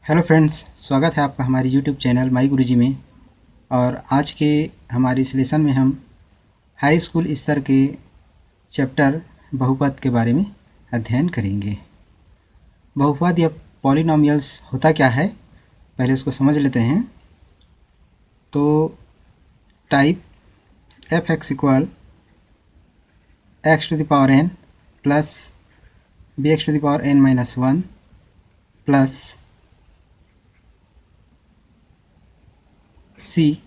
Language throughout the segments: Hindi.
हेलो फ्रेंड्स, स्वागत है आपका हमारी यूट्यूब चैनल माई गुरुजी में। और आज के हमारे इस लेसन में हम हाई स्कूल स्तर के चैप्टर बहुपद के बारे में अध्ययन करेंगे। बहुपद या पॉलिनोमियल्स होता क्या है, पहले उसको समझ लेते हैं। तो type f x equal x to the power n plus b x to the power n minus one plus c,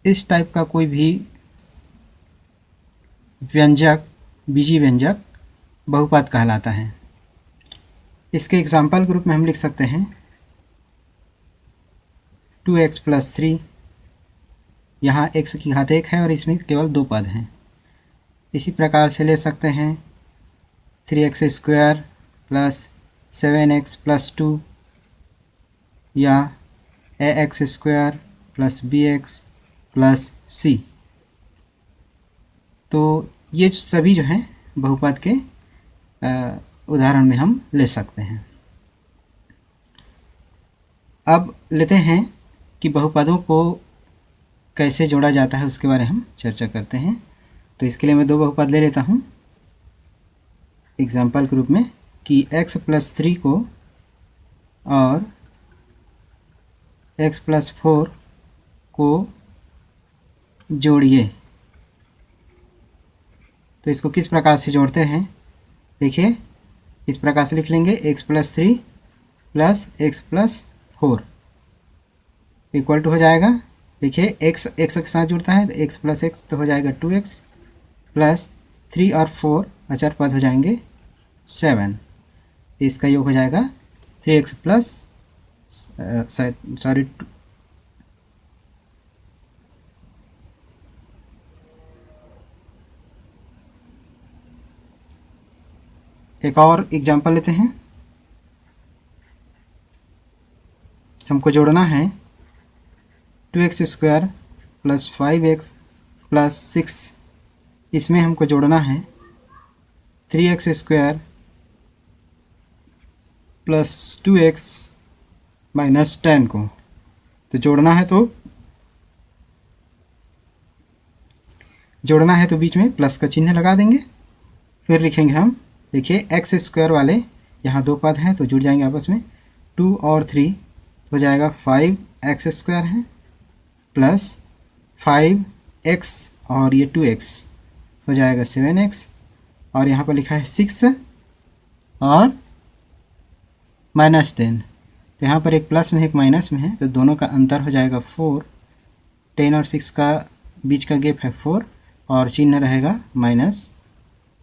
इस टाइप का कोई भी व्यंजक, बीजी व्यंजक बहुपद कहलाता है। इसके एग्जाम्पल के रूप में हम लिख सकते हैं 2x प्लस 3, यहाँ x की घात 1 है और इसमें केवल 2 पद हैं। इसी प्रकार से ले सकते हैं 3x square plus 7x plus 2 या ax square plus bx plus c। तो ये सभी जो हैं बहुपद के उदाहरण में हम ले सकते हैं। अब लेते हैं कि बहुपदों को कैसे जोड़ा जाता है, उसके बारे में हम चर्चा करते हैं। तो इसके लिए मैं 2 बहुपद ले लेता हूँ एग्जाम्पल के रूप में कि x प्लस 3 को और x प्लस 4 को जोड़िए। तो इसको किस प्रकार से जोड़ते हैं, देखिए इस प्रकार से लिख लेंगे x plus 3 plus x plus 4 equal to हो जाएगा, देखिए x x के साथ जुड़ता है तो x प्लस x तो हो जाएगा 2x प्लस 3 और 4 अचर पद हो जाएंगे 7। इसका योग हो जाएगा 3x प्लस सॉरी एक और एग्जांपल लेते हैं। हमको जोड़ना है 2x square plus 5x plus 6, इसमें हमको जोड़ना है 3x square plus 2x minus 10 को। तो जोड़ना है तो बीच में प्लस का चिन्ह लगा देंगे। फिर लिखेंगे हम, देखिए एक्स स्क्वायर वाले यहाँ 2 पद हैं तो जुड़ जाएंगे आपस में, 2 और 3 हो जाएगा 5x स्क्वायर है प्लस 5x और ये 2x हो जाएगा 7x, और यहाँ पर लिखा है 6 और माइनस 10। तो यहाँ पर एक प्लस में एक माइनस में है तो दोनों का अंतर हो जाएगा 4। 10 और 6 का बीच का गैप है 4 और चिन्ह रहेगा माइनस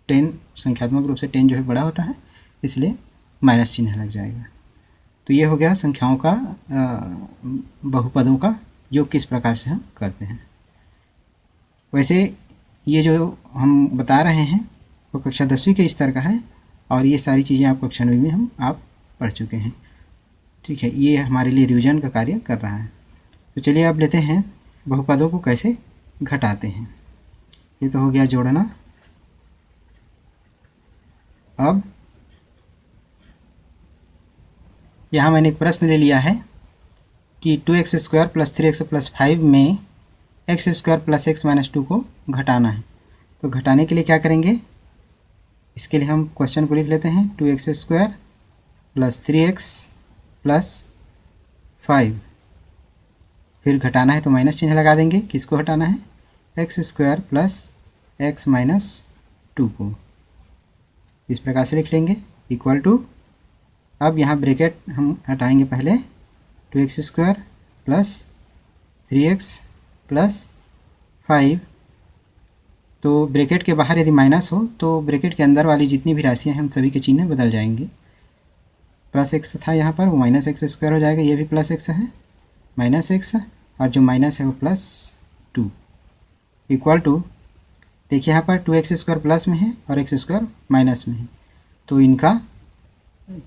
10। संख्यात्मक रूप से 10 जो है बड़ा होता है, इसलिए माइनस चिन्ह लग जाएगा। तो ये हो गया संख्याओं का बहुपदों का जो किस प्रकार से हम करते हैं। वैसे ये जो हम बता रहे हैं वो कक्षा 10वीं के स्तर का है और ये सारी चीज़ें आप कक्षा 9वीं में आप पढ़ चुके हैं। ठीक है, ये हमारे लिए रिवीजन का कार्य कर रहा है। तो चलिए अब लेते हैं बहुपदों को कैसे घटाते हैं। ये तो हो गया जोड़ना। अब यहाँ मैंने एक प्रश्न ले लिया है कि 2x square plus 3x plus 5 में x square plus x minus 2 को घटाना है। तो घटाने के लिए क्या करेंगे, इसके लिए हम क्वेश्चन को लिख लेते हैं 2x square plus 3x plus 5। फिर घटाना है तो माइनस चिन्ह लगा देंगे। किसको हटाना है, x square plus x minus 2 को। इस प्रकार से लिख लेंगे इक्वल टू, अब यहाँ ब्रैकेट हम हटाएंगे पहले, 2x square plus 3x plus 5। तो ब्रैकेट के बाहर यदि माइनस हो तो ब्रैकेट के अंदर वाली जितनी भी राशियाँ हैं उन सभी के चिन्ह बदल जाएंगे। प्लस x था यहाँ पर, वो माइनस x स्क्वायर हो जाएगा। ये भी प्लस x है, माइनस x, और जो माइनस है वो प्लस 2 इक्वल टू, देखिए यहाँ पर 2x स्क्वायर प्लस में है और x स्क्वायर माइनस में है, तो इनका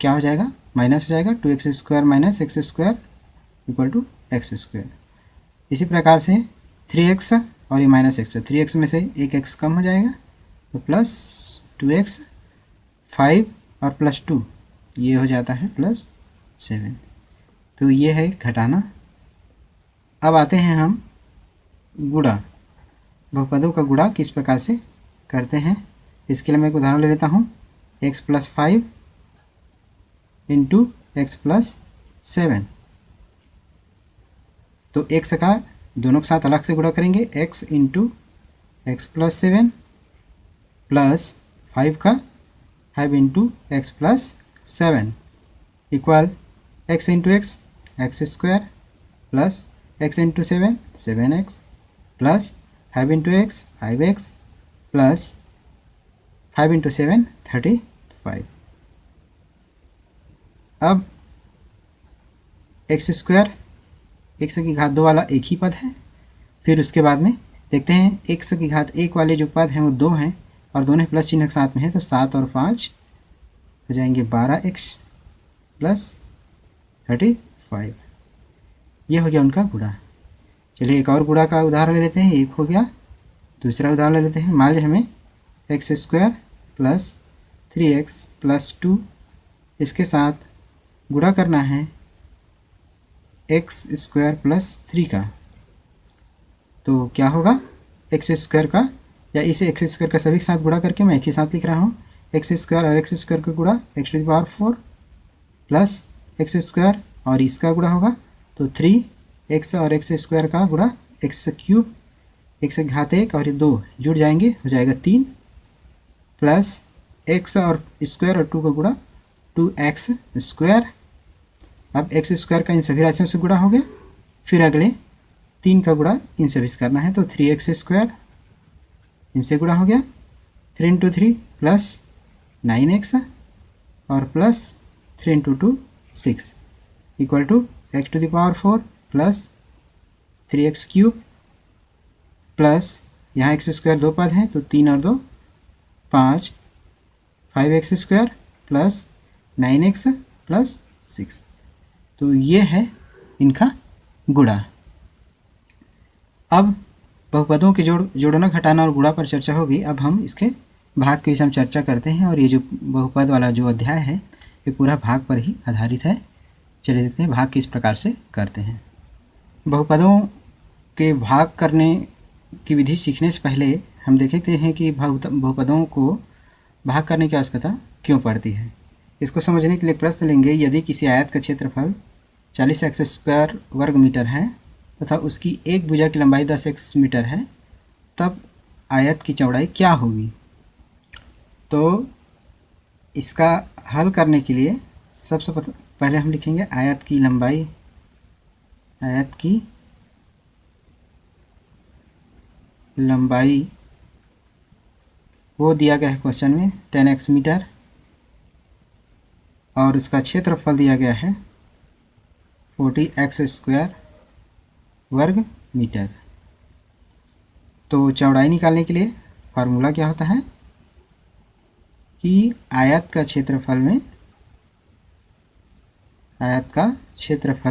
क्या हो जाएगा, माइनस हो जाएगा। 2x square minus x square equal to x square. इसी प्रकार से 3x और ये माइनस x, 3x में से एक x कम हो जाएगा तो प्लस 2x, 5 और प्लस 2 ये हो जाता है +7। तो ये है घटाना। अब आते हैं हम गुणा। बहुपदों का गुणा किस प्रकार से करते हैं, इसके लिए मैं एक उदाहरण ले लेता हूँ। x+5 into x+7। तो x का दोनों के साथ अलग से गुणा करेंगे, x इंटू x+7 प्लस 5 का 5 into x+7 equal x into x x² plus x into 7 7x plus 5 into x 5x plus 5 into 7 35। अब x² x की घात 2 वाला एक ही पद है। फिर उसके बाद में देखते हैं x की घात 1 वाले जो पद हैं वो 2 हैं और दोनों प्लस चिन्ह के साथ में है, तो 7 और 5 हो जाएंगे 12x प्लस 35। ये हो गया उनका गुणा। चलिए एक और गुणा का उदाहरण ले लेते हैं। एक हो गया, दूसरा उदाहरण ले लेते हैं। मान लीजिए हमें x² प्लस 3x प्लस 2 इसके साथ गुणा करना है x² प्लस 3 का। तो क्या होगा, x² का या इसे x² का सभी के साथ गुणा करके मैं एक ही साथ लिख रहा हूँ। x² और x² का गुणा x⁴ प्लस x² और इसका गुणा होगा तो 3x और x² का गुणा x³ x घात 1 और ये 2 जुड़ जाएंगे, हो जाएगा 3 प्लस x और स्क्वायर और 2 का गुणा 2x²। अब x² का इन सभी राशियों से गुणा हो गया। फिर अगले 3 का गुणा इन सभी से करना है, तो 3x² इनसे गुणा हो गया 3 इंटू 3 प्लस 9x और plus 3 into 2 6 equal to x⁴ plus 3x³ plus यहाँ x² 2 पद हैं तो 3 और 2 5 5x² प्लस 9x प्लस 6। तो ये है इनका गुणा। अब बहुपदों के जोड़ना घटाना और गुणा पर चर्चा होगी। अब हम इसके भाग के विषय में चर्चा करते हैं और ये जो बहुपद वाला जो अध्याय है ये पूरा भाग पर ही आधारित है। चलिए देखते हैं भाग किस प्रकार से करते हैं। बहुपदों के भाग करने की विधि सीखने से पहले हम देखते हैं कि बहुपदों को भाग करने की आवश्यकता क्यों पड़ती है। इसको समझने के लिए प्रश्न लेंगे। यदि किसी आयत का क्षेत्रफल 40x² वर्ग मीटर है तथा उसकी एक भुजा की लंबाई 10x मीटर है, तब आयत की चौड़ाई क्या होगी। तो इसका हल करने के लिए सबसे पहले हम लिखेंगे आयत की लंबाई। आयत की लंबाई वो दिया गया है क्वेश्चन में 10x मीटर और इसका क्षेत्रफल दिया गया है 40x² वर्ग मीटर। तो चौड़ाई निकालने के लिए फार्मूला क्या होता है कि आयत का क्षेत्रफल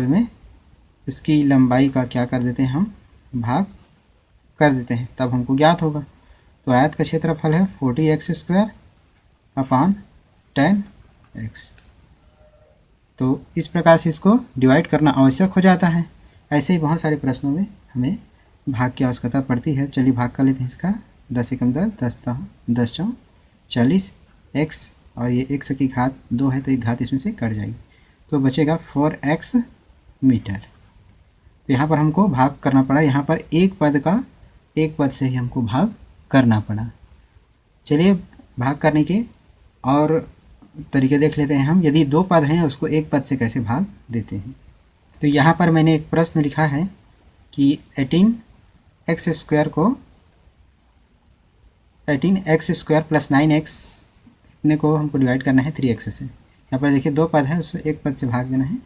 में इसकी लंबाई का क्या कर देते हैं, हम भाग कर देते हैं, तब हमको ज्ञात होगा। तो आयत का क्षेत्रफल है 40x² अपान 10x। तो इस प्रकार से इसको डिवाइड करना आवश्यक हो जाता है। ऐसे ही बहुत सारे प्रश्नों में हमें भाग की आवश्यकता पड़ती है। चलिए भाग कर लेते हैं इसका। 10 एकम 10 10 चौं 40 x और ये x की घात 2 है तो एक घात इसमें से कट जाएगी तो बचेगा 4x मीटर। तो यहाँ पर हमको भाग करना पड़ा। यहाँ पर एक पद से ही हमको भाग करना पड़ा। चलिए भाग करने के और तरीके देख लेते हैं हम। यदि 2 पद हैं उसको एक पद से कैसे भाग देते हैं। तो यहाँ पर मैंने एक प्रश्न लिखा है कि 18x² को 18x² प्लस 9x इतने को हमको डिवाइड करना है 3x से। यहाँ पर देखिए 2 पद है उससे एक पद से भाग देना है।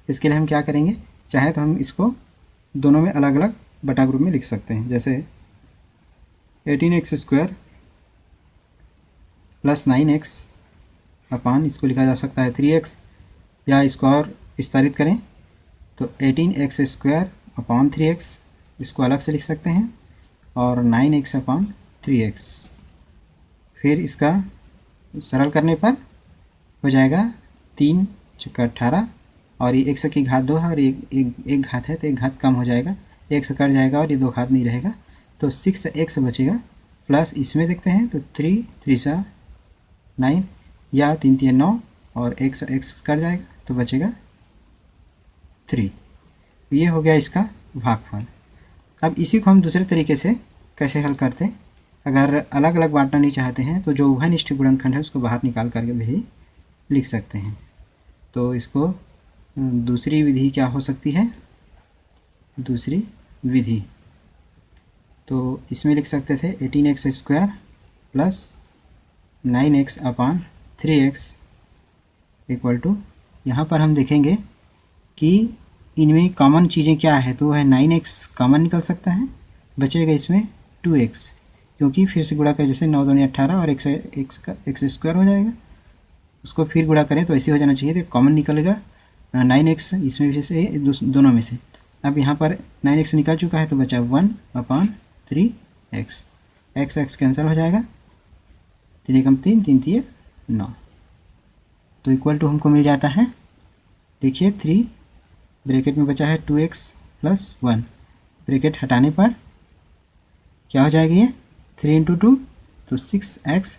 इसके लिए हम क्या करेंगे, चाहे तो हम इसको दोनों में अलग अलग बटा ग्रुप में लिख सकते हैं। जैसे 18x² प्लस 9x अपान इसको लिखा जा सकता है 3x, या इसको और विस्तारित करें तो 18x² अपान 3x इसको अलग से लिख सकते हैं और 9x अपान 3x। फिर इसका सरल करने पर हो जाएगा 3 × 18 और ये x की घात 2 है और एक घात है तो एक घात कम हो जाएगा, x कट जाएगा और ये 2 घात नहीं रहेगा, तो 6x बचेगा। प्लस इसमें देखते हैं तो 3 3 9 या 3 3 9 और x कट जाएगा तो बचेगा 3। ये हो गया इसका भागफल। अब इसी को हम दूसरे तरीके से कैसे हल करते हैं, अगर अलग अलग बांटना नहीं चाहते हैं तो जो उभयनिष्ठ गुणनखंड है उसको बाहर निकाल करके भी लिख सकते हैं। तो इसको दूसरी विधि क्या हो सकती है, दूसरी विधि तो इसमें लिख सकते थे 18x² plus 9x/3x equal to, यहाँ पर हम देखेंगे कि इनमें कॉमन चीज़ें क्या है, तो वह 9x कॉमन निकल सकता है, बचेगा इसमें 2x, क्योंकि फिर से गुणा करें जैसे 9 दूनी 18 और x² हो जाएगा, उसको फिर गुणा करें तो ऐसे हो जाना चाहिए, तो कॉमन निकलेगा 9x इसमें भी से दोनों में से। अब यहाँ पर 9x निकल चुका है तो बचा 1/3x, x कैंसिल हो जाएगा, 3 कम 3 3 3 9, तो इक्वल टू हमको मिल जाता है, देखिए 3 ब्रैकेट में बचा है 2x प्लस 1, ब्रैकेट हटाने पर क्या हो जाएगी ये 3 × 2 तो 6x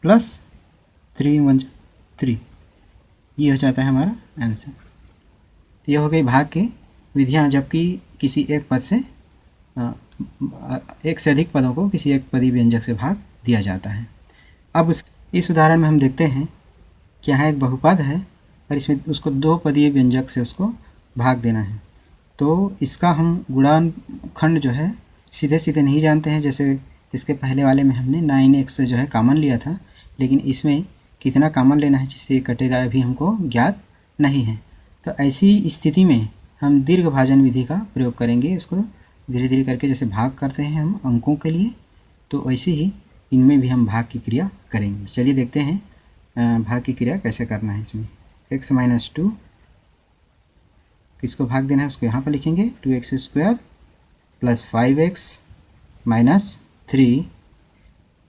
प्लस 3 × 1 3, ये हो जाता है हमारा आंसर। तो ये हो गई भाग की विधियाँ, जबकि किसी एक पद से एक से अधिक पदों को किसी एक पदी व्यंजक से भाग दिया जाता है। अब इस उदाहरण में हम देखते हैं कि यहाँ एक बहुपद है और इसमें उसको 2 पदीय व्यंजक से उसको भाग देना है, तो इसका हम गुणनखंड जो है सीधे सीधे नहीं जानते हैं, जैसे इसके पहले वाले में हमने 9x जो है कॉमन लिया था, लेकिन इसमें कितना कॉमन लेना है जिससे कटेगा अभी हमको ज्ञात नहीं है। तो ऐसी स्थिति में हम दीर्घ भाजन विधि का प्रयोग करेंगे, इसको धीरे धीरे करके जैसे भाग करते हैं हम अंकों के लिए, तो वैसे ही इनमें भी हम भाग की क्रिया करेंगे। चलिए देखते हैं भाग की क्रिया कैसे करना है। इसमें x - 2 किसको भाग देना है उसको यहाँ पर लिखेंगे, 2x² प्लस 5x माइनस 3,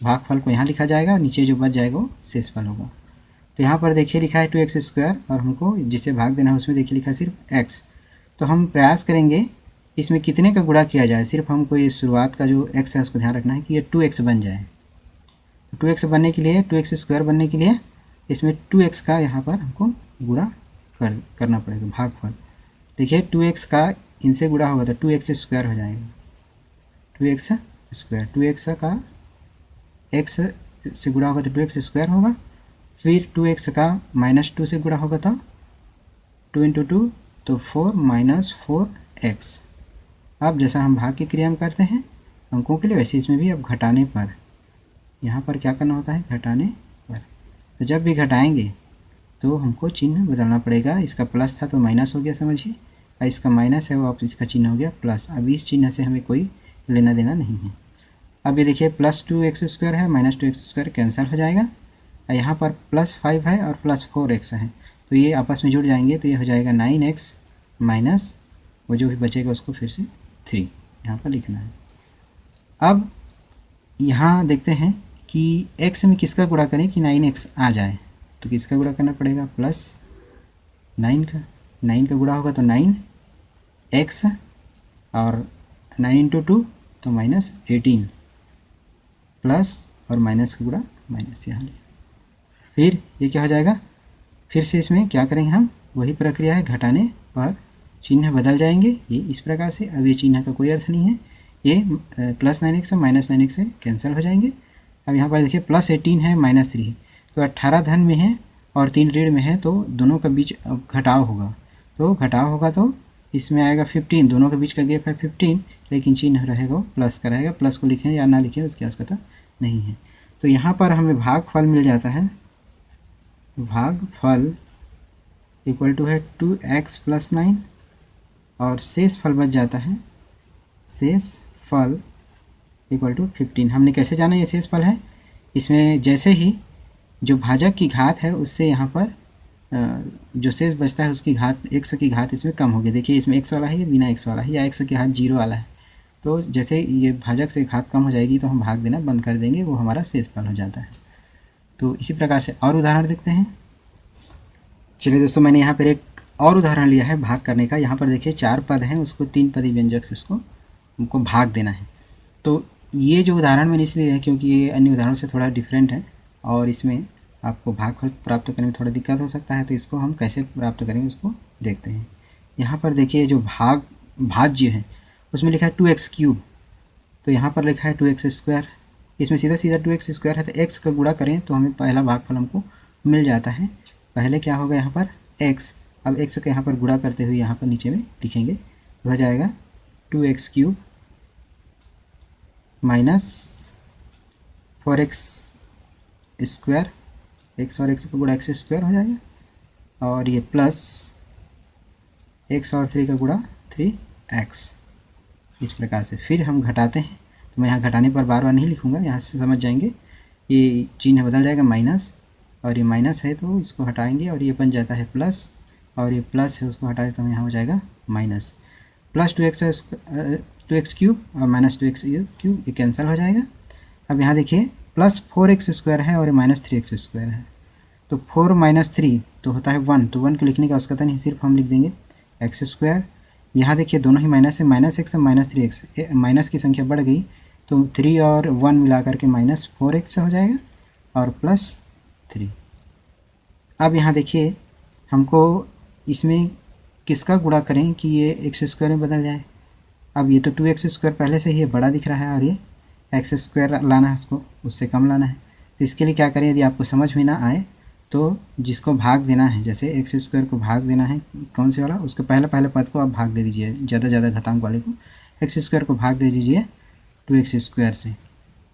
भागफल को यहाँ लिखा जाएगा, नीचे जो बच जाएगा वो शेषफल होगा। तो यहाँ पर देखिए लिखा है 2x² और हमको जिसे भाग देना है उसमें देखिए लिखा है सिर्फ x, तो हम प्रयास करेंगे इसमें कितने का गुणा किया जाए, सिर्फ हमको ये शुरुआत का जो x है उसको ध्यान रखना है कि ये 2x बन जाए। तो 2x बनने के लिए, 2x² बनने के लिए इसमें 2x का यहाँ पर हमको गुणा करना पड़ेगा भागफल। देखिए 2x का इनसे गुणा होगा तो 2x² हो जाएगा, 2x², 2x का x से गुणा होगा तो 2x² होगा, फिर 2x का -2 से गुणा होगा तो 2 × 2 तो 4 - 4x। अब जैसा हम भाग की क्रिया में करते हैं अंकों के लिए, वैसे इसमें भी अब घटाने पर यहाँ पर क्या करना होता है, घटाने पर। तो जब भी घटाएंगे तो हमको चिन्ह बदलना पड़ेगा, इसका प्लस था तो माइनस हो गया समझिए, और इसका माइनस है वो अब इसका चिन्ह हो गया प्लस। अब इस चिन्ह से हमें कोई लेना देना नहीं है। अब ये देखिए +2x² है, -2x² कैंसिल हो जाएगा, और यहाँ पर +5 है और +4x है, तो ये आपस में जुड़ जाएंगे, तो ये हो जाएगा 9x माइनस वो जो भी बचेगा उसको फिर से 3 यहाँ पर लिखना है। अब यहाँ देखते हैं कि x में किसका गुणा करें कि 9x आ जाए, तो किसका गुणा करना पड़ेगा, +9 का, 9 का गुणा होगा तो 9x और 9 × 2 तो -18 प्लस और माइनस का गुणा माइनस यहाँ लिखा, फिर ये क्या हो जाएगा, फिर से इसमें क्या करेंगे हम, वही प्रक्रिया है, घटाने पर चिन्ह बदल जाएंगे ये इस प्रकार से। अब ये चिन्ह का कोई अर्थ नहीं है, ये +9x और -9x से कैंसिल हो जाएंगे। अब यहाँ पर देखिए +18 है -3 है, तो 18 धन में है और 3 ऋण में है, तो दोनों के बीच अब घटाव होगा, तो घटाव होगा तो इसमें आएगा 15, दोनों के बीच का गैप है 15, लेकिन चिन्ह रहेगा प्लस का रहेगा, प्लस को लिखें या ना लिखें उसकी आवश्यकता नहीं है। तो यहाँ पर हमें भागफल मिल जाता है, भागफल इक्वल टू है 2x + 9 और शेष फल बच जाता है, शेष फल इक्वल टू 15। हमने कैसे जाना ये शेष फल है, इसमें जैसे ही जो भाजक की घात है उससे यहाँ पर जो शेष बचता है उसकी घात, x की घात इसमें कम होगी। देखिए इसमें x वाला है या बिना x वाला है, या x की घात 0 वाला है, तो जैसे ये भाजक से घात कम हो जाएगी तो हम भाग देना बंद कर देंगे, वो हमारा शेष फल हो जाता है। तो इसी प्रकार से और उदाहरण देखते हैं। चलिए दोस्तों, मैंने यहाँ पर एक और उदाहरण लिया है भाग करने का। यहाँ पर देखिए 4 पद हैं, उसको 3 पदी व्यंजक से उसको हमको भाग देना है। तो ये जो उदाहरण मैंने इसलिए है क्योंकि ये अन्य उदाहरणों से थोड़ा डिफरेंट है और इसमें आपको भागफल प्राप्त करने में थोड़ा दिक्कत हो सकता है। तो इसको हम कैसे प्राप्त करेंगे उसको देखते हैं। यहाँ पर देखिए जो भाज्य है उसमें लिखा है 2x³। तो यहाँ पर लिखा है 2x²। इसमें सीधा सीधा 2x² है, तो x का गुणा करें तो हमें पहला भागफल हमको मिल जाता है। पहले क्या होगा यहाँ पर x, अब x का यहाँ पर गुणा करते हुए यहाँ पर नीचे में लिखेंगे तो हो जाएगा 2x³ माइनस 4x², x और x का गुणा x² हो जाएगा, और ये प्लस x और 3 का गुणा 3x। इस प्रकार से फिर हम घटाते हैं, तो मैं यहाँ घटाने पर बार बार नहीं लिखूँगा, यहाँ से समझ जाएंगे। ये चिन्ह बदल जाएगा माइनस, और ये माइनस है तो इसको हटाएंगे और ये बन जाता है प्लस, और ये प्लस है उसको हटा देता हूँ, यहाँ हो जाएगा माइनस। प्लस 2x³ और माइनस 2x³ ये कैंसिल हो जाएगा। अब यहाँ देखिए प्लस 4x² है और माइनस 3x² है, तो 4 माइनस 3 तो होता है 1, तो 1 को लिखने की आवश्यकता नहीं, सिर्फ हम लिख देंगे x²। यहाँ देखिए दोनों ही माइनस है, माइनस x और माइनस 3x, माइनस की संख्या बढ़ गई तो 3 और 1 मिला करके माइनस 4x हो जाएगा और प्लस 3। अब यहाँ देखिए हमको इसमें किसका गुणा करें कि ये x² में बदल जाए। अब ये तो 2x² पहले से ही बड़ा दिख रहा है और ये x² लाना है, उसको उससे कम लाना है। तो इसके लिए क्या करें, यदि आपको समझ में ना आए तो जिसको भाग देना है, जैसे x² को भाग देना है कौन से वाला, उसके पहले पद को आप भाग दे दीजिए, ज़्यादा घातांक वाले को x² को भाग दे दीजिए 2x² से।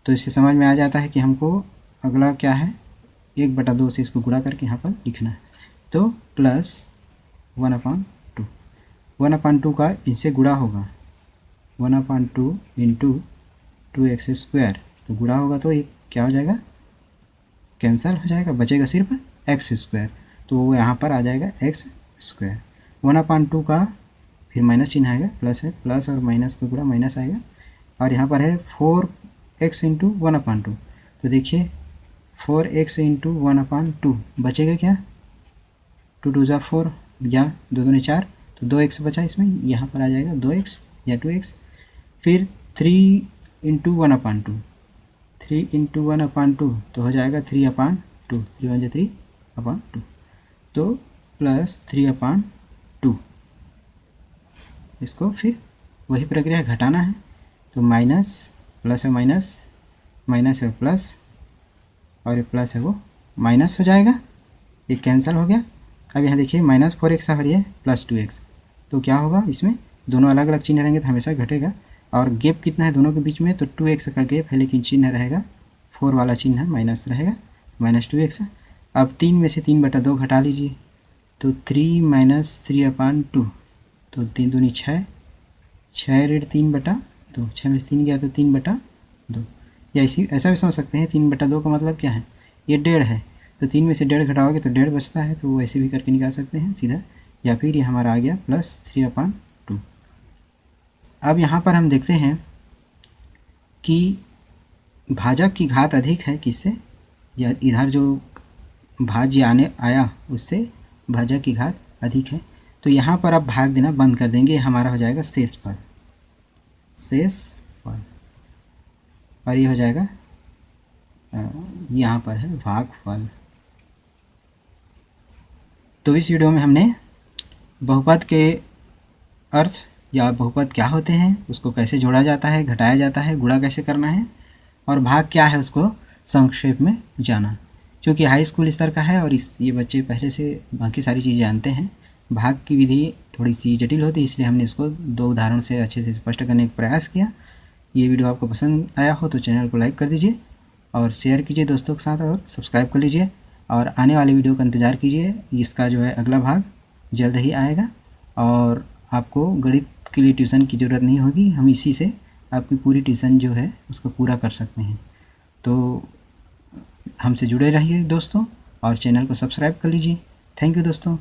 तो इससे समझ में आ जाता है कि हमको अगला क्या है, 1/2 से इसको गुणा करके यहाँ पर लिखना है। तो प्लस 1/2, 1/2 का इनसे गुणा होगा 1/2 इंटू 2x², तो गुणा होगा तो ये क्या हो जाएगा, कैंसिल हो जाएगा, बचेगा सिर्फ x², तो वो यहाँ पर आ जाएगा x²। 1/2 का फिर माइनस चिन्ह आएगा, प्लस है, प्लस और माइनस का गुणा माइनस आएगा, और यहाँ पर है 4x इंटू 1/2, तो देखिए 4x इंटू 1/2 बचेगा क्या, 2 2 × 4 या 2 2 4, तो 2x बचा इसमें, यहाँ पर आ जाएगा 2x या 2x। फिर 3 इंटू 1/2, 3 इंटू 1/2 तो हो जाएगा 3/2, 3 1 3/2, तो प्लस 3/2। इसको फिर वही प्रक्रिया घटाना है, तो माइनस प्लस है माइनस, माइनस है प्लस, और ये प्लस है वो माइनस हो जाएगा, ये कैंसिल हो गया। अब यहाँ देखिए माइनस 4x आ रही है प्लस 2x, तो क्या होगा, इसमें दोनों अलग अलग चिन्ह रहेंगे तो हमेशा घटेगा, और गैप कितना है दोनों के बीच में, तो 2x का गैप है, लेकिन चिन्ह रहेगा 4 वाला चिन्ह माइनस रहेगा, माइनस 2x। अब 3 में से 3/2 घटा लीजिए, तो 3 माइनस 3/2, तो 3 दूनी 6, 6 ऋण 3/2, 6 में से 3 गया तो 3/2, या ऐसा भी समझ सकते हैं 3/2 का मतलब क्या है, ये 1.5 है, तो 3 में से 1.5 घटाओगे तो 1.5 बचता है, तो वैसे भी करके निकाल सकते हैं सीधा, या फिर ये हमारा आ गया प्लस 3/2। अब यहाँ पर हम देखते हैं कि भाजक की घात अधिक है किससे, या इधर जो भाज्य आया उससे भाजक की घात अधिक है, तो यहाँ पर अब भाग देना बंद कर देंगे, हमारा हो जाएगा शेषफल, और ये हो जाएगा यहाँ पर है भागफल। तो इस वीडियो में हमने बहुपद के अर्थ या बहुपद क्या होते हैं, उसको कैसे जोड़ा जाता है, घटाया जाता है, गुणा कैसे करना है, और भाग क्या है उसको संक्षेप में जाना। क्योंकि हाई स्कूल स्तर का है और ये बच्चे पहले से बाकी सारी चीज़ें जानते हैं, भाग की विधि थोड़ी सी जटिल होती है, इसलिए हमने इसको 2 उदाहरण से अच्छे से स्पष्ट करने का प्रयास किया। ये वीडियो आपको पसंद आया हो तो चैनल को लाइक कर दीजिए और शेयर कीजिए दोस्तों के साथ, और सब्सक्राइब कर लीजिए, और आने वाले वीडियो का इंतज़ार कीजिए। इसका जो है अगला भाग जल्द ही आएगा, और आपको गणित के लिए ट्यूशन की ज़रूरत नहीं होगी, हम इसी से आपकी पूरी ट्यूशन जो है उसको पूरा कर सकते हैं। तो हमसे जुड़े रहिए दोस्तों, और चैनल को सब्सक्राइब कर लीजिए। थैंक यू दोस्तों।